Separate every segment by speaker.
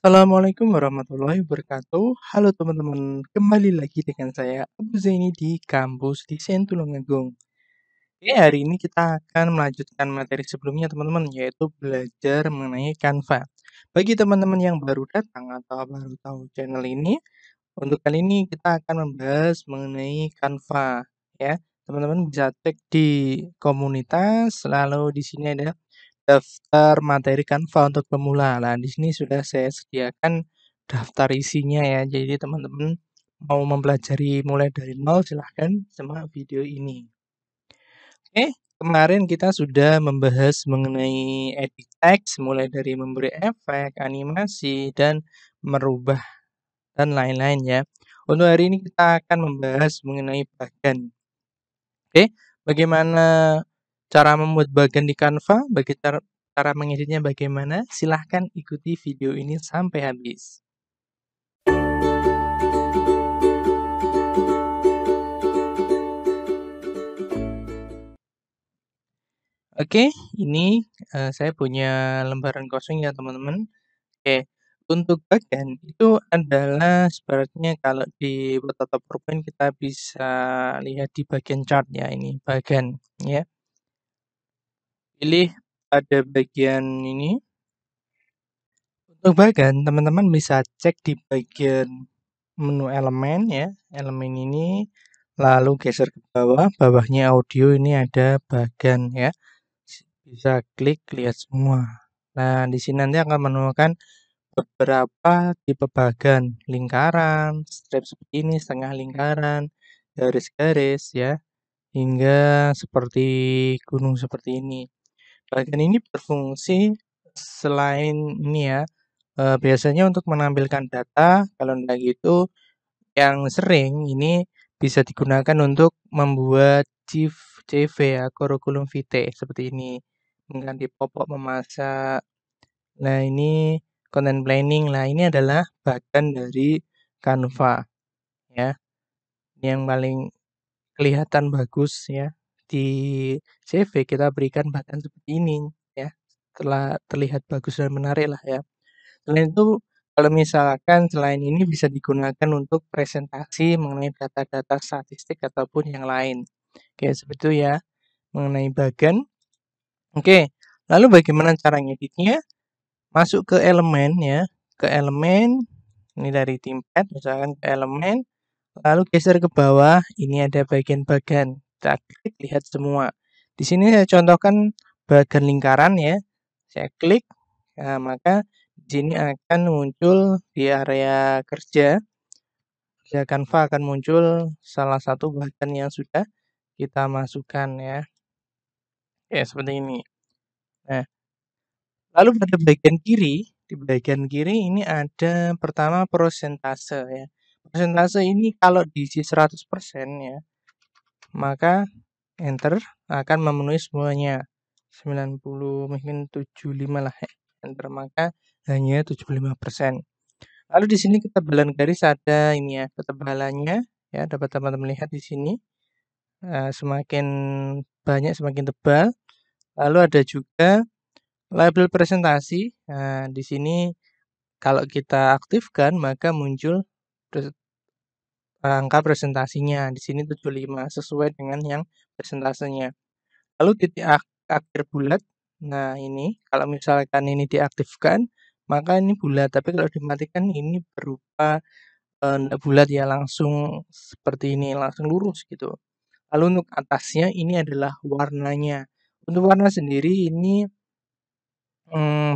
Speaker 1: Assalamualaikum warahmatullahi wabarakatuh. Halo teman-teman, kembali lagi dengan saya Abu Zaini di kampus Desain Tulungagung. Oke, hari ini kita akan melanjutkan materi sebelumnya teman-teman, yaitu belajar mengenai Canva. Bagi teman-teman yang baru datang atau baru tahu channel ini, untuk kali ini kita akan membahas mengenai Canva, ya. Teman-teman bisa cek di komunitas, lalu di sini ada daftar materi Canva untuk pemula. Nah, di sini sudah saya sediakan daftar isinya ya. Jadi teman-teman mau mempelajari mulai dari nol silahkan simak video ini. Oke, kemarin kita sudah membahas mengenai edit text mulai dari memberi efek, animasi, dan merubah dan lain-lain ya. Untuk hari ini kita akan membahas mengenai bagan. Oke, bagaimana cara membuat bagan di Canva? Bagi cara mengeditnya bagaimana? Silahkan ikuti video ini sampai habis. Oke, ini saya punya lembaran kosong ya teman-teman. Oke, untuk bagan itu adalah sebenarnya kalau di Word atau PowerPoint kita bisa lihat di bagian chart ya ini bagan ya. Pilih pada bagian ini. Untuk bagan teman-teman bisa cek di bagian menu elemen ya, elemen ini lalu geser ke bawah, bawahnya audio ini ada bagan ya. Bisa klik lihat semua. Nah, di sini nanti akan menemukan beberapa tipe bagan, lingkaran, strip seperti ini, setengah lingkaran, garis-garis ya, hingga seperti gunung seperti ini. Bagan ini berfungsi selain ini ya, biasanya untuk menampilkan data, kalau enggak gitu yang sering ini bisa digunakan untuk membuat CV ya, kurikulum vitae seperti ini, mengganti popok memasak. Nah, ini content planning. Nah, ini adalah bagian dari Canva ya. Ini yang paling kelihatan bagus ya. Di CV kita berikan bagian seperti ini ya. Telah terlihat bagus dan menarik lah ya. Selain itu, kalau misalkan selain ini bisa digunakan untuk presentasi mengenai data-data statistik ataupun yang lain. Oke, seperti itu ya mengenai bagan. Oke, lalu bagaimana cara ngeditnya? Masuk ke elemen ya, ke elemen ini dari Thimpad misalkan ke elemen, lalu geser ke bawah, ini ada bagian bagan. Kita klik lihat semua. Di sini saya contohkan bagan lingkaran ya. Saya klik, nah, maka di sini akan muncul di area kerja Canva akan muncul salah satu bagan yang sudah kita masukkan ya. Ya, seperti ini. Nah, lalu pada bagian kiri, di bagian kiri ini ada pertama prosentase ya. Prosentase ini kalau diisi 100% ya, maka enter akan memenuhi semuanya. 90 mungkin 75 lah ya. Enter maka hanya 75%. Lalu di sini ketebalan garis ada ini ya, ketebalannya ya dapat teman-teman lihat di sini. Semakin banyak semakin tebal. Lalu ada juga label presentasi. Nah, di sini kalau kita aktifkan maka muncul angka presentasinya. Di sini 75 sesuai dengan yang presentasenya. Lalu titik akhir bulat. Nah, ini kalau misalkan ini diaktifkan maka ini bulat, tapi kalau dimatikan ini berupa bulat ya, langsung seperti ini, langsung lurus gitu. Lalu untuk atasnya ini adalah warnanya. Untuk warna sendiri ini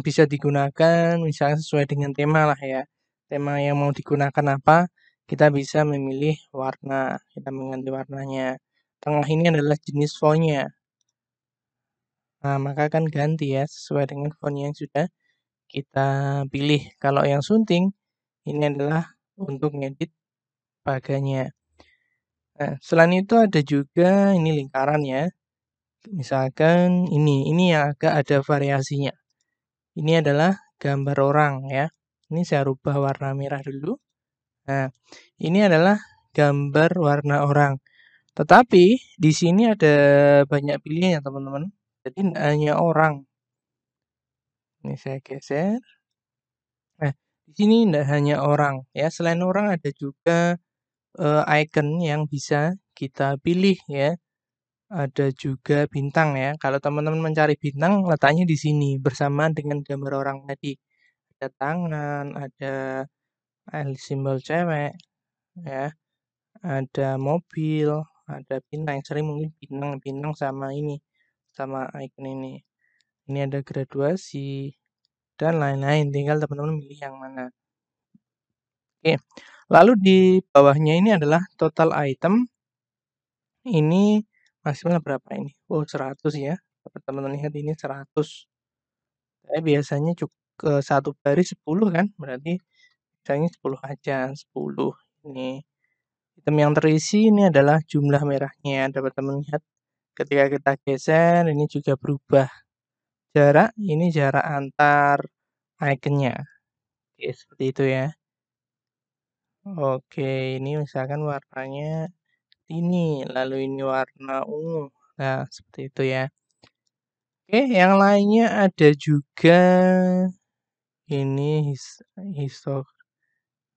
Speaker 1: bisa digunakan misalnya sesuai dengan tema lah ya. Tema yang mau digunakan apa, kita bisa memilih warna, kita mengganti warnanya. Tengah ini adalah jenis fontnya. Nah, maka akan ganti ya sesuai dengan font yang sudah kita pilih. Kalau yang sunting ini adalah untuk ngedit baganya. Nah, selain itu ada juga ini lingkaran ya. Misalkan ini yang agak ada variasinya. Ini adalah gambar orang ya. Ini saya rubah warna merah dulu. Nah, ini adalah gambar warna orang. Tetapi di sini ada banyak pilihan ya teman-teman. Jadi tidak hanya orang. Ini saya geser. Nah, Di sini tidak hanya orang ya, selain orang ada juga icon yang bisa kita pilih ya. Ada juga bintang ya. Kalau teman-teman mencari bintang letaknya di sini bersamaan dengan gambar orang tadi. Ada tangan, ada simbol cewek ya, ada mobil, ada bintang yang sering mungkin bintang sama ini, sama icon ini. Ini ada graduasi dan lain-lain, tinggal teman-teman pilih yang mana. Oke, lalu di bawahnya ini adalah total item. Ini maksimal berapa ini? Oh, 100 ya. Dapat teman-teman lihat ini 100. Saya biasanya cukup satu baris 10 kan, berarti misalnya 10 aja, 10. Ini item yang terisi ini adalah jumlah merahnya. Dapat teman lihat ketika kita geser ini juga berubah. Jarak ini jarak antar iconnya. Oke, seperti itu ya. Oke, ini misalkan warnanya ini, lalu ini warna ungu. Nah, seperti itu ya. Oke, yang lainnya ada juga ini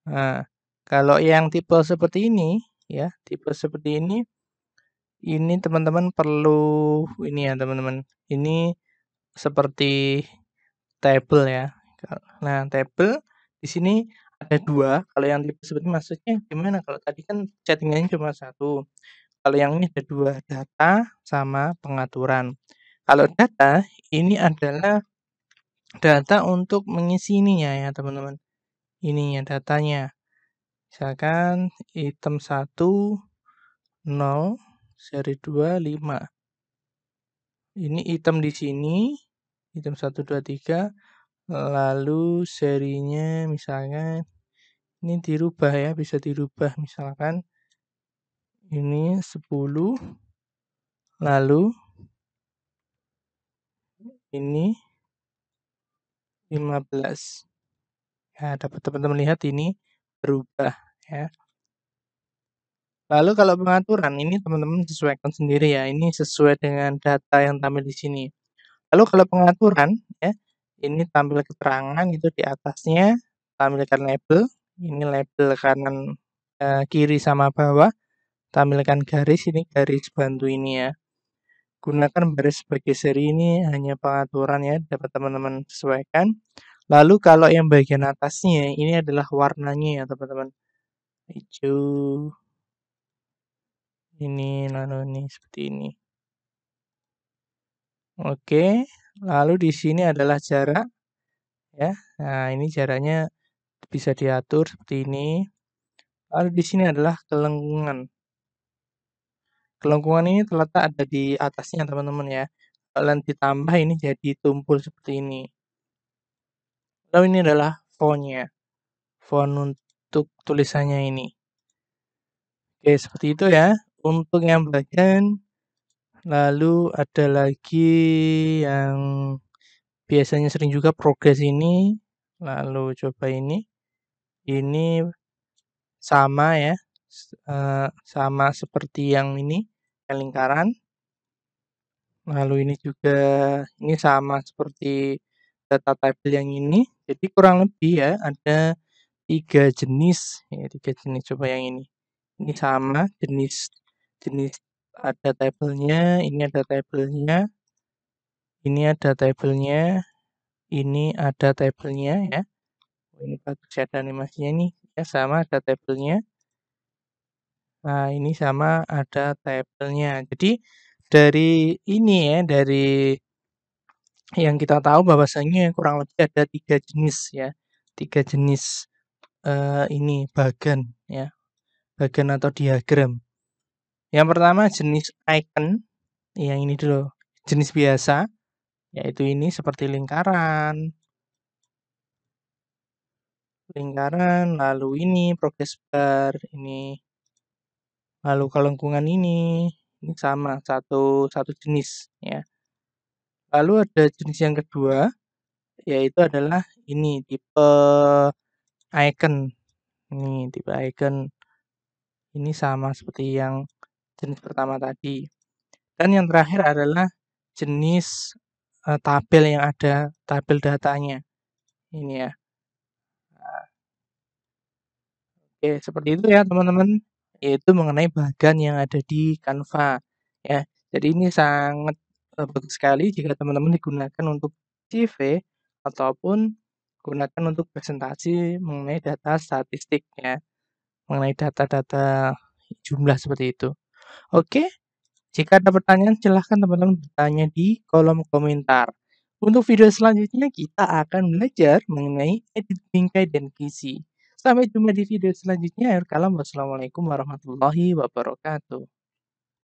Speaker 1: Nah, kalau yang tipe seperti ini ya, tipe seperti ini teman-teman perlu ini ya, teman-teman. Ini seperti tabel ya. Nah, tabel di sini ada 2. Kalau yang tipe seperti maksudnya gimana? Kalau tadi kan settingannya cuma 1. Kalau yang ini ada 2, data sama pengaturan. Kalau data ini adalah data untuk mengisi ininya ya, teman-teman. Ininya datanya. Misalkan item 1 0 seri 2 5. Ini item di sini, item 1 2 3, lalu serinya misalnya ini dirubah ya, bisa dirubah misalkan ini 10, lalu ini 15. Ya, dapat teman-teman lihat ini berubah ya. Lalu kalau pengaturan ini teman-teman sesuaikan sendiri ya. Ini sesuai dengan data yang tampil di sini. Lalu kalau pengaturan ya, ini tampil keterangan itu di atasnya, tampilkan label, ini label kanan kiri sama bawah, tampilkan garis, ini garis bantu ini ya. Gunakan baris sebagai seri ini hanya pengaturan ya, dapat teman-teman sesuaikan. Lalu kalau yang bagian atasnya ini adalah warnanya ya teman-teman. Hijau. Ini lalu ini seperti ini. Oke, lalu di sini adalah jarak ya. Nah, ini jaraknya bisa diatur seperti ini. Lalu di sini adalah kelengkungan. Kelengkungan ini terletak ada di atasnya teman-teman ya. Kalau ditambah ini jadi tumpul seperti ini. Lalu ini adalah fontnya. Font untuk tulisannya ini. Oke, seperti itu ya. Untuk yang bagian lalu ada lagi yang biasanya sering juga progres ini. Lalu coba ini. Ini sama ya. Sama seperti yang ini, yang lingkaran. Lalu ini juga ini sama seperti data tabel yang ini. Jadi kurang lebih ya ada 3 jenis ya, 3 jenis. Coba yang ini. Ini sama jenis ada tabelnya, ini ada tabelnya, ini ada tabelnya, ini ada tabelnya ya. Ini bagus ya ada animasinya nih. Ya sama ada tabelnya. Nah, ini sama ada tabelnya. Jadi dari ini ya, dari yang kita tahu bahwasanya kurang lebih ada 3 jenis ya. 3 jenis ini bagan ya. Bagan atau diagram. Yang pertama jenis icon, yang ini dulu. Jenis biasa, yaitu ini seperti lingkaran, lalu ini progress bar, ini, lalu kelengkungan ini sama satu jenis ya. Lalu ada jenis yang kedua, yaitu adalah ini tipe icon. Ini tipe icon ini sama seperti yang jenis pertama tadi. Dan yang terakhir adalah jenis tabel yang ada tabel datanya. Ini ya. Oke, seperti itu ya teman-teman, yaitu mengenai bagan yang ada di Canva, ya. Jadi ini sangat, bagus sekali jika teman-teman digunakan untuk CV ataupun gunakan untuk presentasi mengenai data statistik ya, mengenai data-data jumlah seperti itu. Oke, jika ada pertanyaan silahkan teman-teman bertanya di kolom komentar. Untuk video selanjutnya kita akan belajar mengenai edit bingkai dan gizi. Sampai jumpa di video selanjutnya. Akhir kalam, wassalamualaikum warahmatullahi wabarakatuh.